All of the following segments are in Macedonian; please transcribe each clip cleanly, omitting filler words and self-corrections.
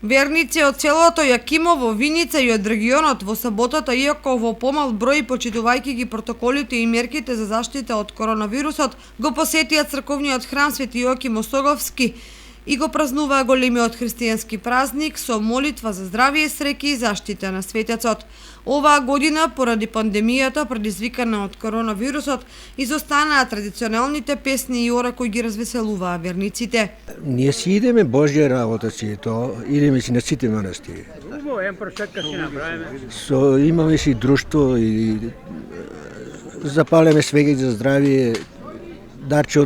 Верници од селото Јакимово, Виница и од регионот во саботата, иако во помал број почитувајќи ги протоколите и мерките за заштита од коронавирусот, го посетија црковниот храм Свети Јоаким Осоговски и го празнуваа големиот христијански празник со молитва за здравје, среќа и заштита на светецот. Оваа година, поради пандемијата предизвикана од коронавирусот, изостанаа традиционалните песни и ора кои ги развеселуваа верниците. Ние си идеме Божја работа си тоа, идеме си на сите манастири. Имаме си друштво и запалеме свеќи за здравје, дарче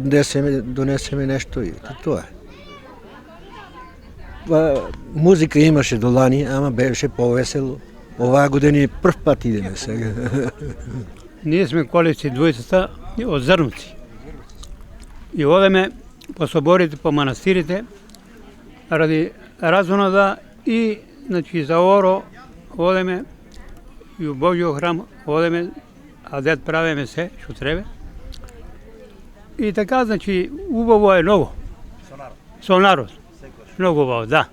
донесеме нешто и тоа е. Музика имаше до лани, ама беше повесело. Оваа година е прв пат идеме сега. Ние сме колевци двојцата од Зрнци. И одеме по соборите, по манастирите, ради разонада и за оро одеме и у Божјиот храм одеме, а дет правиме се што треба. И така, убаво е многу. Со народ. Многу убаво, да.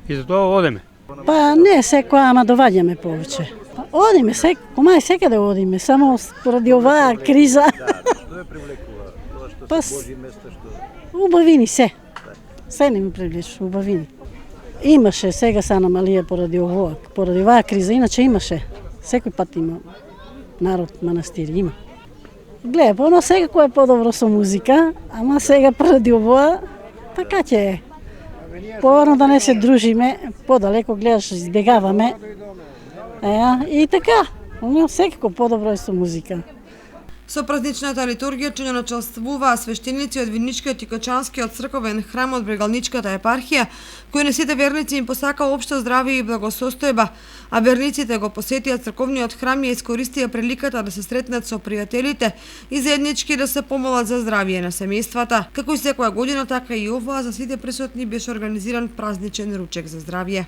И за тоа одеме. Па не секоја, ама доваѓаме повеќе. Одиме, комај секаде одиме, само поради оваа криза. Што е привлекува? Тоа што Па, се Божји места што... Убавини се. Се не ми привлече, убавини. Имаше, сега са намалија поради оваа криза, иначе имаше. Секој пат има народ, манастири, има. Гледа, но секако е подобро со музика, ама сега поради овоа, така ќе е. Порано да не се дружиме, подалеко гледаш, избегаваме. И така, секако подобро е со музика. Со празничната литургија ќе начествуваа свештеници од Винничкиот и Кочанскиот црковен храм од Брегалничката епархија, кој на сите верници им посака општо здравје и благосостојба, а верниците го посетија црковниот храм и искористија приликата да се сретнат со пријателите и заеднички да се помолат за здравје на семејствата. Како и секоја година, така и оваа за сите присутни беше организиран празничен ручек за здравје.